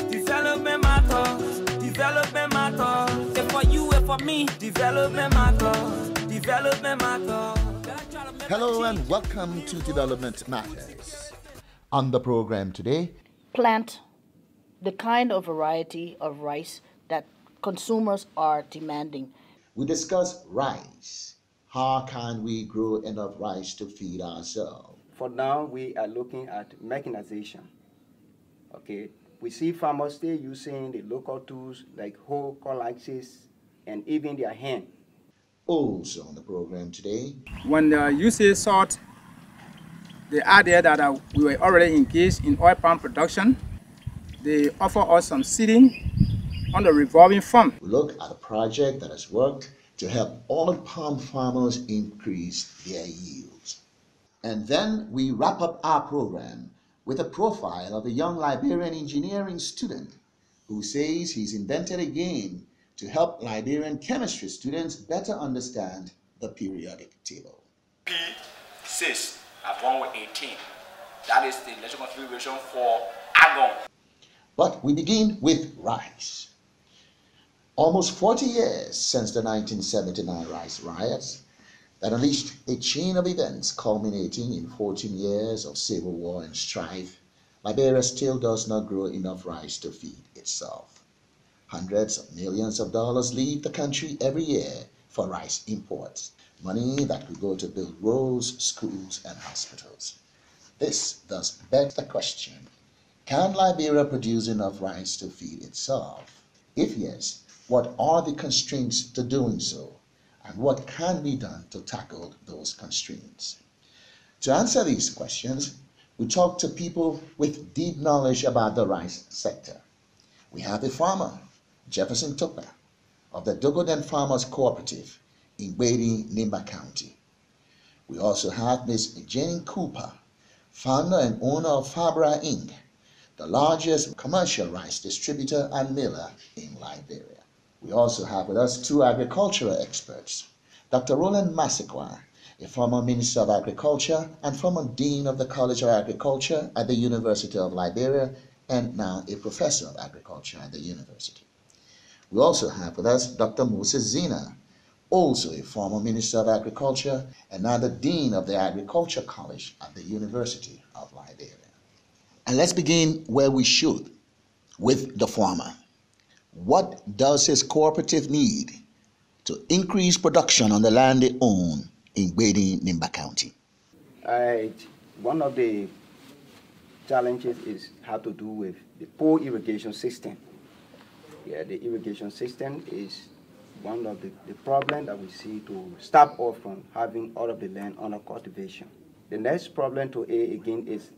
Development matters, development matters. And for you and for me, development matters, development matters. Hello and welcome to Development Matters. On the program today, plant the kind of variety of rice that consumers are demanding. we discuss rice. How can we grow enough rice to feed ourselves? For now, we are looking at mechanization. Okay, we see farmers still using the local tools like hoe, call axes, and even their hand. Also on the program today, when the USAID sought the idea that we were already engaged in oil palm production, they offer us some seeding on the revolving fund. we look at a project that has worked to help oil palm farmers increase their yields. And then we wrap up our program with a profile of a young Liberian engineering student who says he's invented a game to help Liberian chemistry students better understand the periodic table. P6 upon with 18. That is the electrical configuration for argon. But we begin with rice. Almost 40 years since the 1979 rice riots that unleashed a chain of events culminating in 14 years of civil war and strife, Liberia still does not grow enough rice to feed itself. Hundreds of millions of dollars leave the country every year for rice imports, money that could go to build roads, schools, and hospitals. This thus begs the question, can Liberia produce enough rice to feed itself? If yes, what are the constraints to doing so? And what can be done to tackle those constraints? To answer these questions, we talk to people with deep knowledge about the rice sector. We have a farmer, Jefferson Tucker, of the Dogoden Farmers Cooperative in Gbedi, Nimba County. We also have Ms. Jane Cooper, founder and owner of Fabra Inc., the largest commercial rice distributor and miller in Liberia. We also have with us two agricultural experts, Dr. Roland Massaquoi, a former Minister of Agriculture and former Dean of the College of Agriculture at the University of Liberia, and now a Professor of Agriculture at the university. We also have with us Dr. Moses Zina, also a former Minister of Agriculture and now the Dean of the Agriculture College at the University of Liberia. And let's begin where we should, with the farmer. What does his cooperative need to increase production on the land they own in Gbedi, Nimba County? One of the challenges is how to do with the poor irrigation system. Yeah, the irrigation system is one of the problems that we see to stop off from having all of the land under cultivation. The next problem to again is,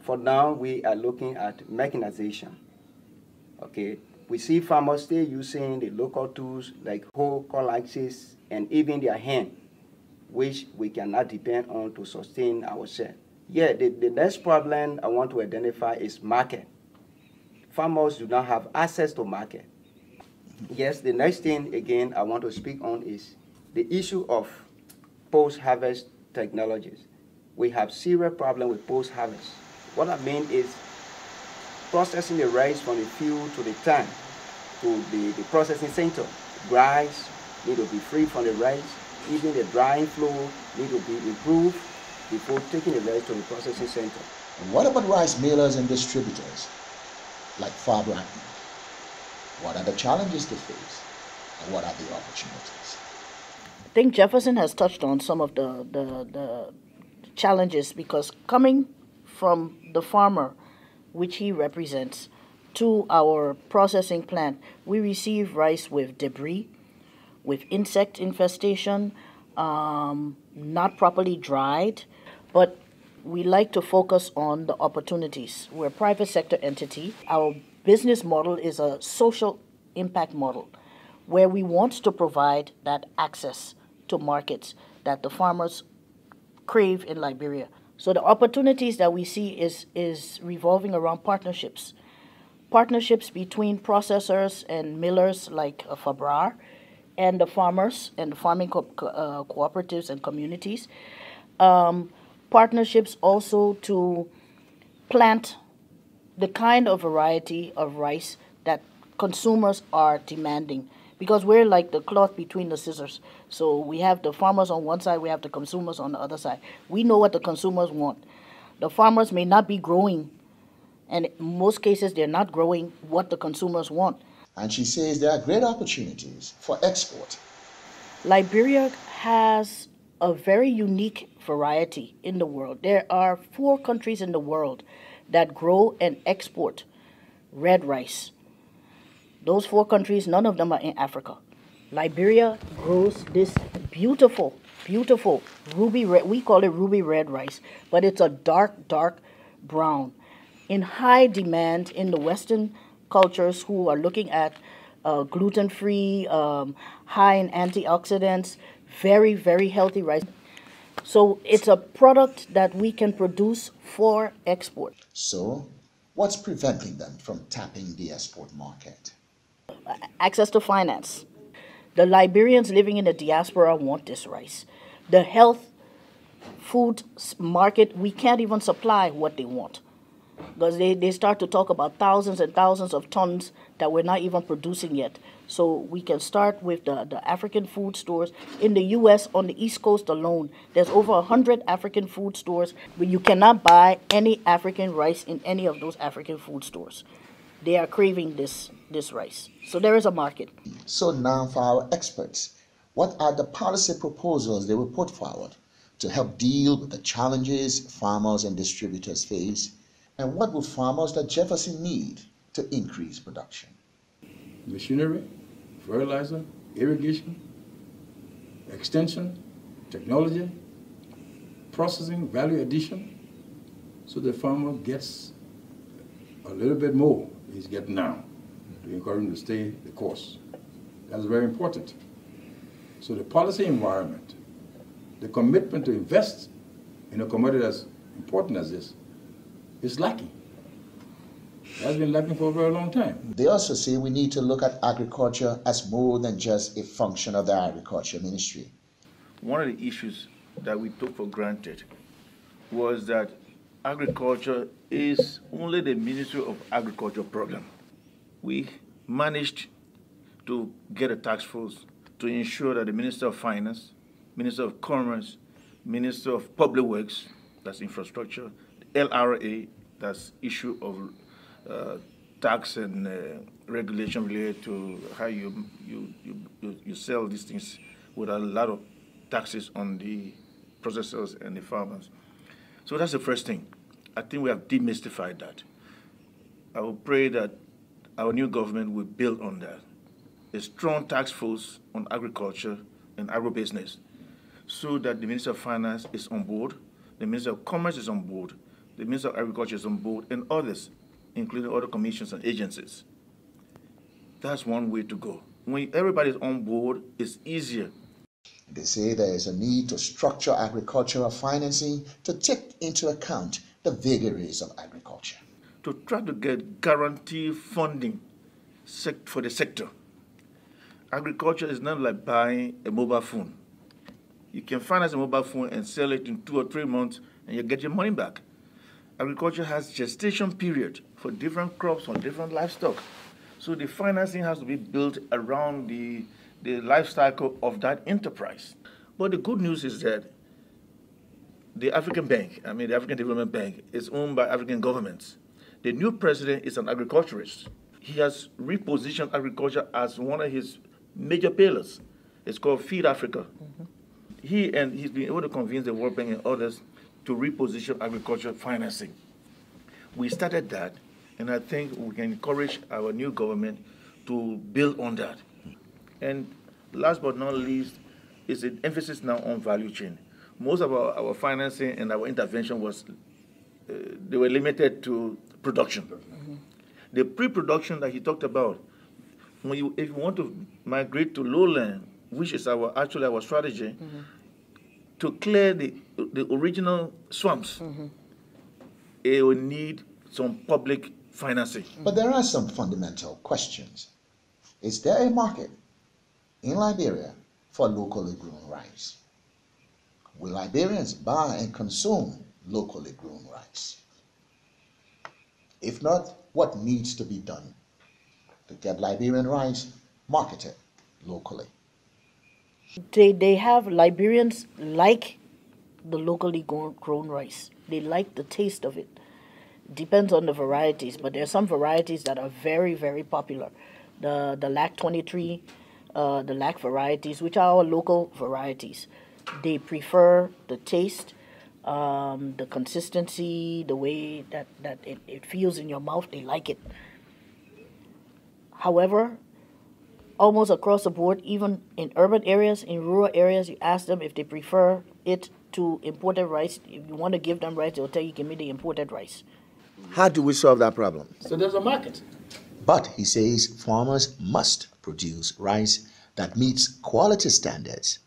for now, we are looking at mechanization. Okay, we see farmers still using the local tools like hoe, call axes, and even their hand, which we cannot depend on to sustain ourselves. Yeah, the next problem I want to identify is market. Farmers do not have access to market. Yes, the next thing, again, I want to speak on is the issue of post-harvest technologies. We have serious problem with post-harvest. What I mean is processing the rice from the field to the tank to the processing center. Rice need to be free from the rice. Even the drying flow need to be improved before taking the rice to the processing center. And what about rice millers and distributors like Fabra? What are the challenges they face and what are the opportunities? I think Jefferson has touched on some of the challenges, because coming from the farmer, which he represents, to our processing plant, we receive rice with debris, with insect infestation, not properly dried, but we like to focus on the opportunities. We're a private sector entity. Our business model is a social impact model where we want to provide that access to markets that the farmers crave in Liberia. So the opportunities that we see is revolving around partnerships. Partnerships between processors and millers like Fabrar and the farmers and the farming cooperatives and communities. partnerships also to plant the kind of variety of rice that consumers are demanding, because we're like the cloth between the scissors. So we have the farmers on one side, we have the consumers on the other side. We know what the consumers want. The farmers may not be growing, and in most cases they're not growing what the consumers want. And she says there are great opportunities for export. Liberia has a very unique variety in the world. There are 4 countries in the world that grow and export red rice. Those 4 countries, none of them are in Africa. Liberia grows this beautiful, beautiful ruby red, we call it ruby red rice, but it's a dark, dark brown, in high demand in the Western cultures who are looking at gluten-free, high in antioxidants, very, very healthy rice. So it's a product that we can produce for export. So what's preventing them from tapping the export market? Access to finance. The Liberians living in the diaspora want this rice. The health food market, we can't even supply what they want, because they start to talk about thousands and thousands of tons that we're not even producing yet. So we can start with the African food stores. In the U.S., on the East Coast alone, there's over 100 African food stores, but you cannot buy any African rice in any of those African food stores. They are craving this rice. So there is a market. So now for our experts, what are the policy proposals they will put forward to help deal with the challenges farmers and distributors face? And what will farmers like Jefferson need to increase production? Machinery, fertilizer, irrigation, extension, technology, processing, value addition, so the farmer gets a little bit more he's getting now to encourage him to stay the course. That's very important. So the policy environment, the commitment to invest in a commodity as important as this is lacking. It has been lacking for a very long time. They also say we need to look at agriculture as more than just a function of the agriculture ministry. One of the issues that we took for granted was that agriculture is only the Ministry of Agriculture program. We managed to get a task force to ensure that the Minister of Finance, Minister of Commerce, Minister of Public Works, that's infrastructure, the LRA, that's issue of tax and regulation related to how you sell these things with a lot of taxes on the processors and the farmers. So that's the first thing. I think we have demystified that. I will pray that our new government will build on that. A strong task force on agriculture and agribusiness, so that the Minister of Finance is on board, the Minister of Commerce is on board, the Minister of Agriculture is on board, and others, including other commissions and agencies. That's one way to go. When everybody is on board, it's easier. They say there is a need to structure agricultural financing to take into account the vagaries of agriculture. To try to get guaranteed funding for the sector. Agriculture is not like buying a mobile phone. You can finance a mobile phone and sell it in 2 or 3 months and you get your money back. Agriculture has gestation period for different crops or different livestock. So the financing has to be built around the life cycle of that enterprise. But the good news is that the African Bank, the African Development Bank, is owned by African governments. The new president is an agriculturist. He has repositioned agriculture as one of his major pillars. It's called Feed Africa. He's been able to convince the World Bank and others to reposition agriculture financing. We started that, and I think we can encourage our new government to build on that. And last but not least, is an emphasis now on value chain. Most of our financing and our intervention they were limited to production. The pre-production that he talked about, if you want to migrate to lowland, which is actually our strategy, to clear the original swamps, it will need some public financing. But there are some fundamental questions. Is there a market in Liberia for locally grown rice? Will Liberians buy and consume locally grown rice? If not, what needs to be done to get Liberian rice marketed locally? They have Liberians like the locally grown rice. They like the taste of it. Depends on the varieties, but there are some varieties that are very, very popular. The LAC 23, the LAC varieties, which are our local varieties. They prefer the taste, the consistency, the way that it feels in your mouth. They like it. However, almost across the board, even in urban areas, in rural areas, you ask them if they prefer it to imported rice. If you want to give them rice, they'll tell you, give me the imported rice. How do we solve that problem? So there's a market. But he says farmers must produce rice that meets quality standards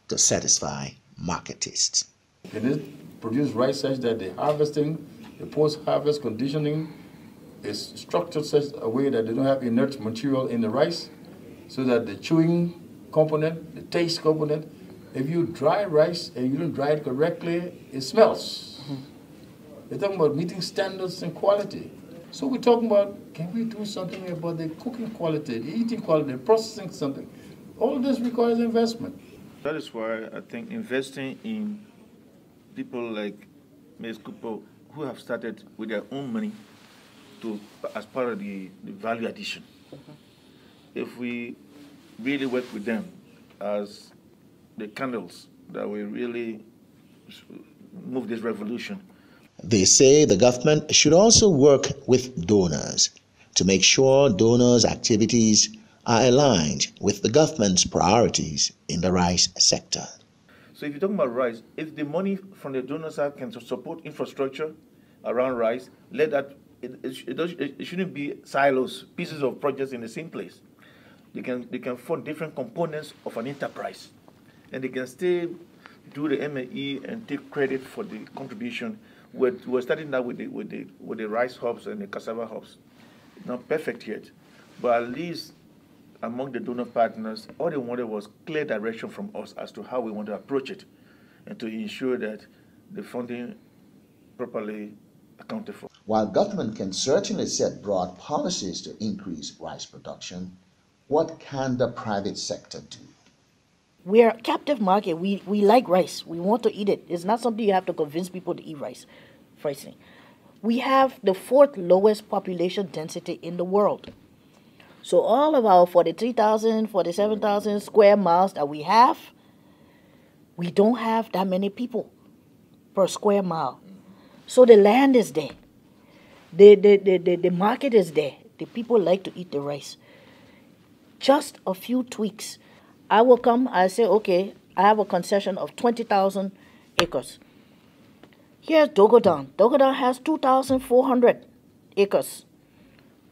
to satisfy market tastes. Can they produce rice such that the harvesting, the post-harvest conditioning is structured such a way that they don't have inert material in the rice, so that the chewing component, the taste component, if you dry rice and you don't dry it correctly, it smells. We're talking about meeting standards and quality. So we're talking about, can we do something about the cooking quality, the eating quality, processing something? All this requires investment. That is why I think investing in people like Ms. Cooper, who have started with their own money as part of the value addition. If we really work with them as the candles that will really move this revolution. They say the government should also work with donors to make sure donors' activities are aligned with the government's priorities in the rice sector. So if you're talking about rice, if the money from the donor side can support infrastructure around rice, let that, it shouldn't be silos, pieces of projects in the same place. They can fund different components of an enterprise, and they can still do the M&E and take credit for the contribution. We're starting now with the rice hubs and the cassava hubs. Not perfect yet, but at least among the donor partners, all they wanted was clear direction from us as to how we want to approach it, and to ensure that the funding properly accounted for. While government can certainly set broad policies to increase rice production, what can the private sector do? We are a captive market. We like rice. We want to eat it. It's not something you have to convince people to eat rice. Firstly, we have the 4th lowest population density in the world. So all of our 43,000, 47,000 square miles that we have, we don't have that many people per square mile. So the land is there. The market is there. The people like to eat the rice. Just a few tweaks. I will come, I say, okay, I have a concession of 20,000 acres. Here's Dogodan. Dogodan has 2,400 acres.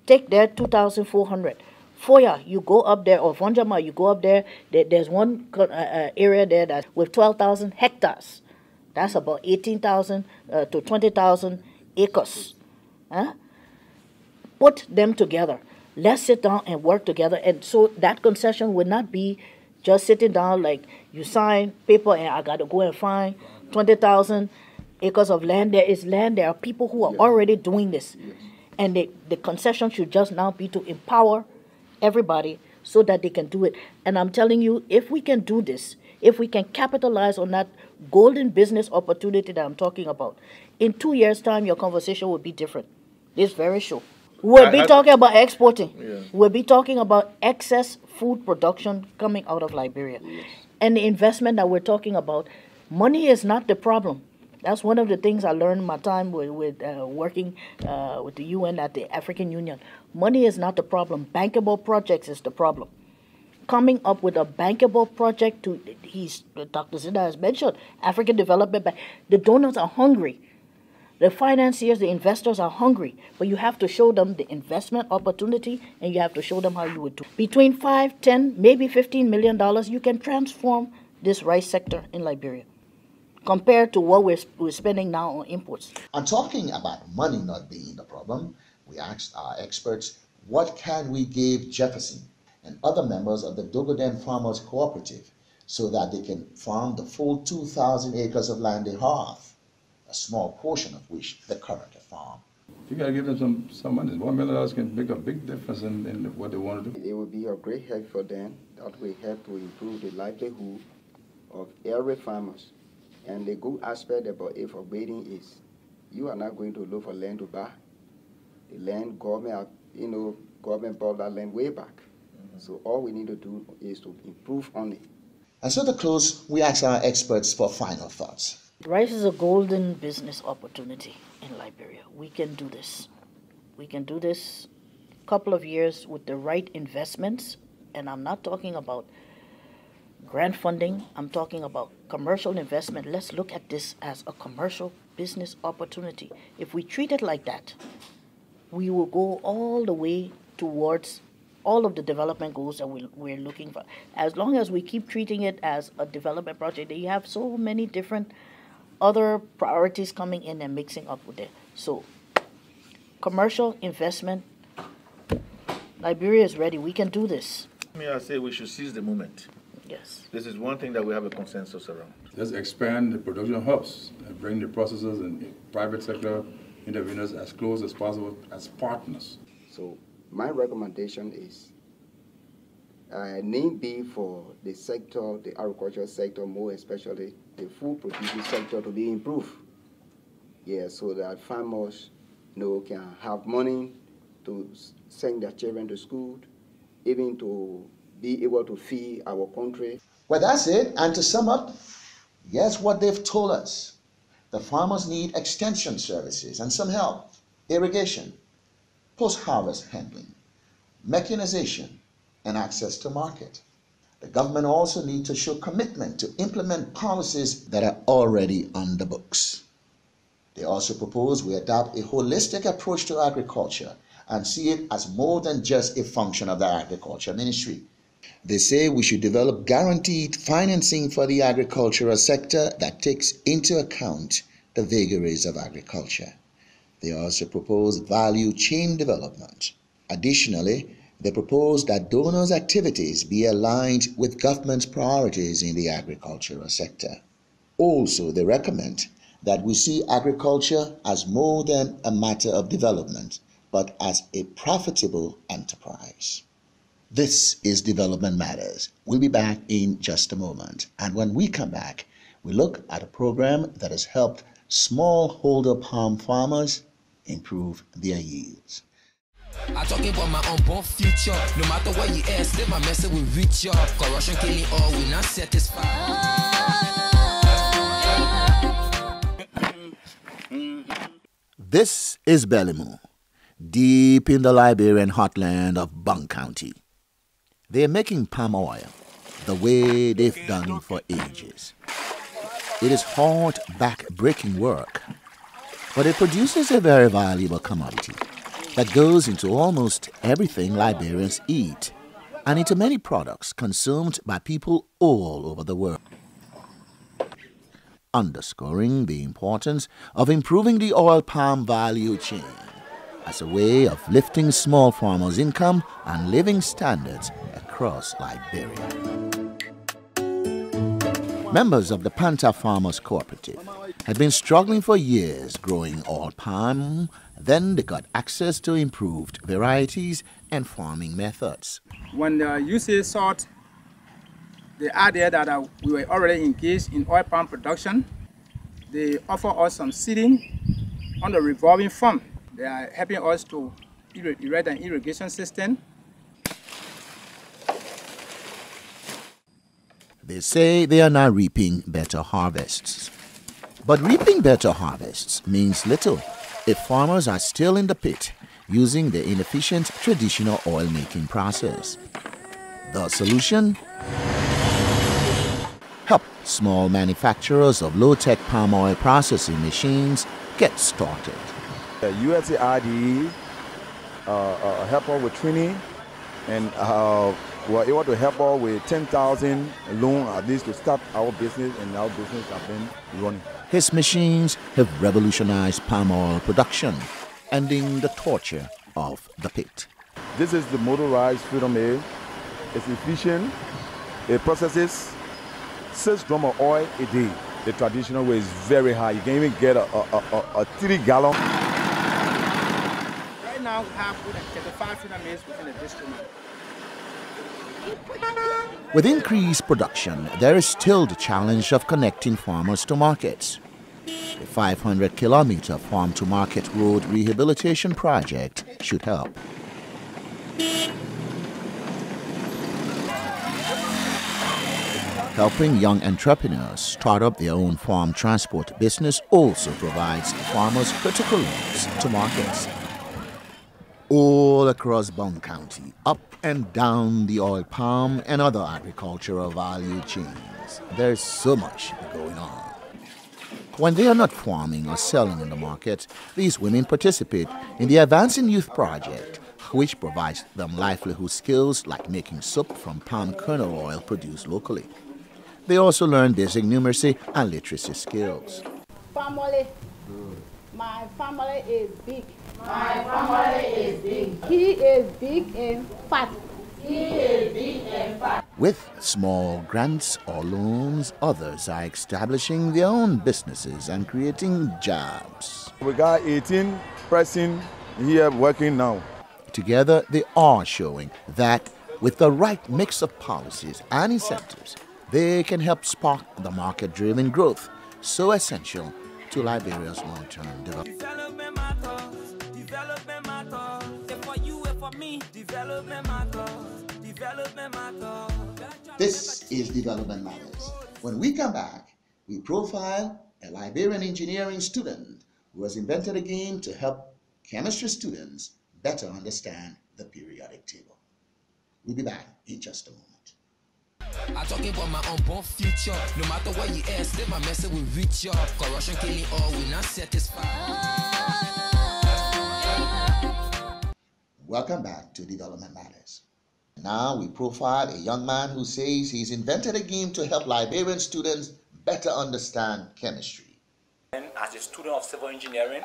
Take their 2,400. Foya, you go up there, or Vonjama, you go up there. There's one area there that's with 12,000 hectares. That's about 18,000 to 20,000 acres. Huh? Put them together. Let's sit down and work together. And so that concession would not be just sitting down like you sign paper and I got to go and find 20,000 acres of land. There is land. There are people who are already doing this. Yes. And the concession should just now be to empower everybody so that they can do it. And I'm telling you, if we can do this, if we can capitalize on that golden business opportunity that I'm talking about, in 2 years' time, your conversation will be different. It's very sure. We'll be talking about exporting. Yeah. We'll be talking about excess food production coming out of Liberia. Yes. And the investment that we're talking about, money is not the problem. That's one of the things I learned in my time with working with the UN at the African Union. Money is not the problem. Bankable projects is the problem. Coming up with a bankable project Dr. Zida has mentioned, African Development Bank. The donors are hungry. The financiers, the investors are hungry, but you have to show them the investment opportunity and you have to show them how you would do. Between 5, 10, maybe $15 million, you can transform this rice sector in Liberia compared to what we're spending now on imports. On talking about money not being the problem, we asked our experts, what can we give Jefferson and other members of the Dogoden Farmers Cooperative so that they can farm the full 2,000 acres of land they have a small portion of which the current farm. You got to give them some money. $1 million can make a big difference in what they want to do. It will be a great help for them. That will help to improve the livelihood of every farmers. And the good aspect about it for grading is you are not going to look for land to buy. The land, government, government bought that land way back. So all we need to do is to improve on it. And so to close, we ask our experts for final thoughts. Rice is a golden business opportunity in Liberia. We can do this. We can do this a couple of years with the right investments. And I'm not talking about grant funding. I'm talking about commercial investment. Let's look at this as a commercial business opportunity. If we treat it like that, we will go all the way towards all of the development goals that we're looking for. As long as we keep treating it as a development project, you have so many different other priorities coming in and mixing up with it. So, commercial investment, Liberia is ready. We can do this. I say we should seize the moment. Yes. This is one thing that we have a consensus around. Let's expand the production hubs and bring the processors and private sector interveners as close as possible as partners. So my recommendation is need be for the sector, the agricultural sector, more especially the food producing sector, to be improved. Yeah, so that farmers can have money to send their children to school, even to be able to feed our country. Well, that's it. And to sum up, yes, what they've told us. The farmers need extension services and some help, irrigation, post-harvest handling, mechanization, and access to market. The government also needs to show commitment to implement policies that are already on the books. They also propose we adopt a holistic approach to agriculture and see it as more than just a function of the agriculture ministry. They say we should develop guaranteed financing for the agricultural sector that takes into account the vagaries of agriculture. They also propose value chain development. Additionally, they propose that donors' activities be aligned with government's priorities in the agricultural sector. Also, they recommend that we see agriculture as more than a matter of development, but as a profitable enterprise. This is Development Matters. We'll be back in just a moment. And when we come back, we look at a program that has helped smallholder palm farmers improve their yields. I talking about my unborn future. No matter what you ask, let my message will reach you. Corruption killing all, we not satisfied. This is Bellimu, deep in the Liberian heartland of Bung County. They're making palm oil the way they've done for ages. It is hard, back-breaking work, but it produces a very valuable commodity that goes into almost everything Liberians eat and into many products consumed by people all over the world, underscoring the importance of improving the oil palm value chain as a way of lifting small farmers' income and living standards across Liberia. Members of the Panta Farmers Cooperative had been struggling for years growing oil palm. Then they got access to improved varieties and farming methods. When the USAID saw the idea that we were already engaged in oil palm production, they offered us some seeding on the revolving fund. They are helping us to erect an irrigation system. They say they are now reaping better harvests. But reaping better harvests means little if farmers are still in the pit using the inefficient traditional oil-making process. The solution? Help small manufacturers of low-tech palm oil processing machines get started. USAID help us with training, and we were able to help us with 10,000 loan at least to start our business, and our business has been running. His machines have revolutionized palm oil production, ending the torture of the pit. This is the motorized freedom mill. It's efficient. It processes 6 drums of oil a day. The traditional way is very high. You can even get a 3-gallon. Right now, we have more than 35 feeder mills within the district. With increased production, there is still the challenge of connecting farmers to markets. The 500-kilometer farm-to-market road rehabilitation project should help. Helping young entrepreneurs start up their own farm transport business also provides farmers critical links to markets. All across Bong County, up and down the oil palm and other agricultural value chains, there's so much going on. When they are not farming or selling in the market, these women participate in the Advancing Youth Project, which provides them livelihood skills like making soap from palm kernel oil produced locally. They also learn basic numeracy and literacy skills. Family. My family is big. My family is big. He is big and fat. He is big and fat. With small grants or loans, others are establishing their own businesses and creating jobs. We got 18 person here working now. Together, they are showing that with the right mix of policies and incentives, they can help spark the market-driven growth so essential to Liberia's long-term development. Development matters. Development matters. If for you, if for me, development matters. Development matters. This is Development Matters. When we come back, we profile a Liberian engineering student who has invented a game to help chemistry students better understand the periodic table. We'll be back in just a moment. I talking about my unborn future. No matter what you ask, they my message will reach you. Corruption killing all, we not satisfied. Welcome back to Development Matters. Now we profile a young man who says he's invented a game to help Liberian students better understand chemistry. As a student of civil engineering,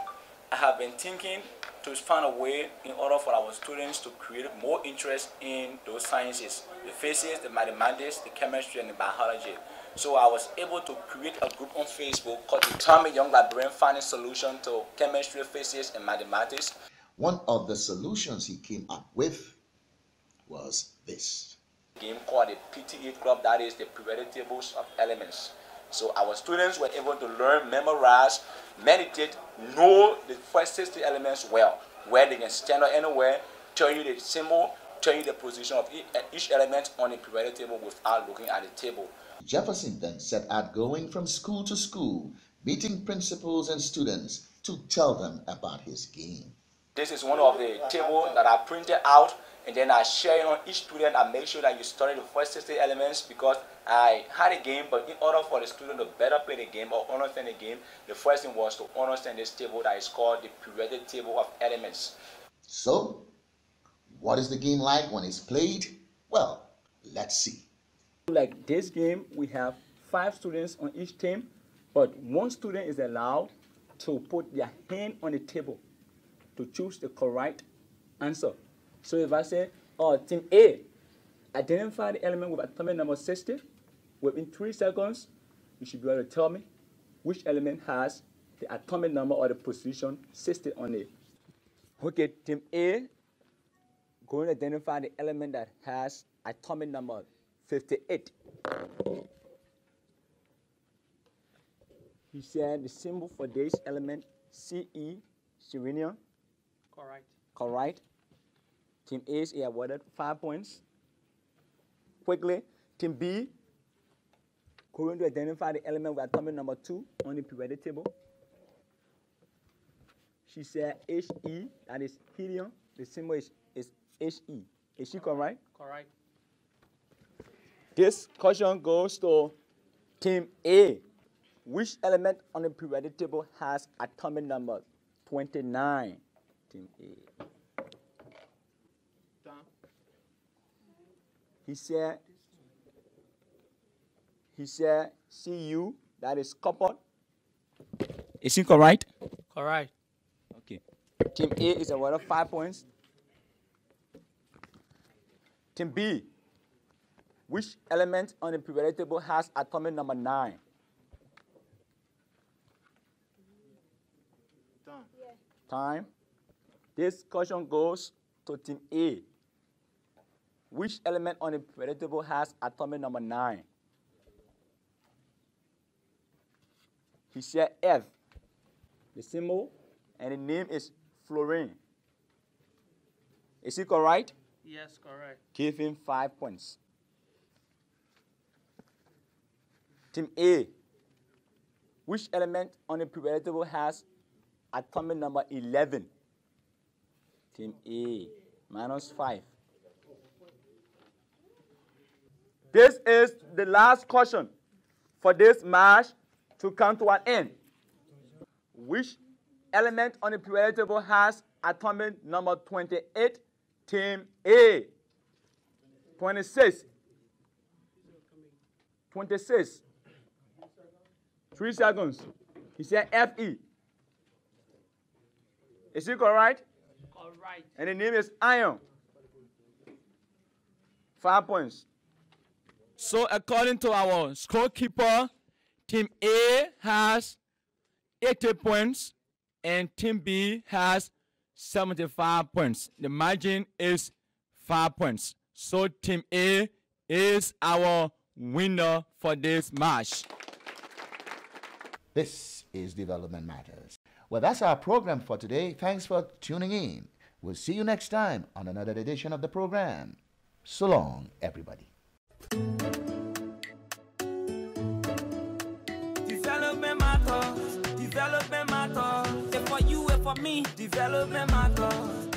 I have been thinking to find a way in order for our students to create more interest in those sciences, the physics, the mathematics, the chemistry, and the biology. So I was able to create a group on Facebook called the Determined Young Liberian Finding Solution to Chemistry, Physics, and Mathematics. One of the solutions he came up with was this. A game called the PTE Club, that is the periodic tables of elements. So our students were able to learn, memorize, meditate, know the first 60 elements well, where they can stand up anywhere, tell you the symbol, tell you the position of each element on the periodic table without looking at the table. Jefferson then set out going from school to school, meeting principals and students to tell them about his game. This is one of the tables that I printed out, and then I share it on each student. I make sure that you study the first 60 elements because I had a game, but in order for the student to better play the game or understand the game, the first thing was to understand this table that is called the periodic table of elements. So, what is the game like when it's played? Well, let's see. Like this game, we have 5 students on each team, but one student is allowed to put their hand on the table to choose the correct answer. So if I say, oh, team A, identify the element with atomic number 60, within 3 seconds, you should be able to tell me which element has the atomic number or the position 60 on it. Okay, team A, going to identify the element that has atomic number 58. He said the symbol for this element, CE, Serenium. Correct. Correct. Team A is awarded 5 points. Quickly, Team B, going to identify the element with atomic number 2 on the periodic table. She said He, that is helium. The symbol is He. Is she correct? Correct. This question goes to Team A. Which element on the periodic table has atomic number 29? Team A. He said Cu, that is copper. Is he correct? Correct. Okay. Team A is awarded 5 points. Team B, which element on the periodic table has atomic number 9? Time. This question goes to Team A. Which element on the periodic table has atomic number 9? He said F, the symbol, and the name is fluorine. Is he correct? Yes, correct. Give him 5 points. Team A. Which element on the periodic table has atomic number 11? Team A, -5. This is the last question for this match to come to an end. Which element on the periodic table has atomic number 28? Team A. 26. 26. 3 seconds. He said Fe. Is he correct? Correct. And the name is iron. 5 points. So according to our scorekeeper, Team A has 80 points and Team B has 75 points. The margin is 5 points. So Team A is our winner for this match. This is Development Matters. Well, that's our program for today. Thanks for tuning in. We'll see you next time on another edition of the program. So long, everybody. Development matters, development matters. If for you, if for me, development matters.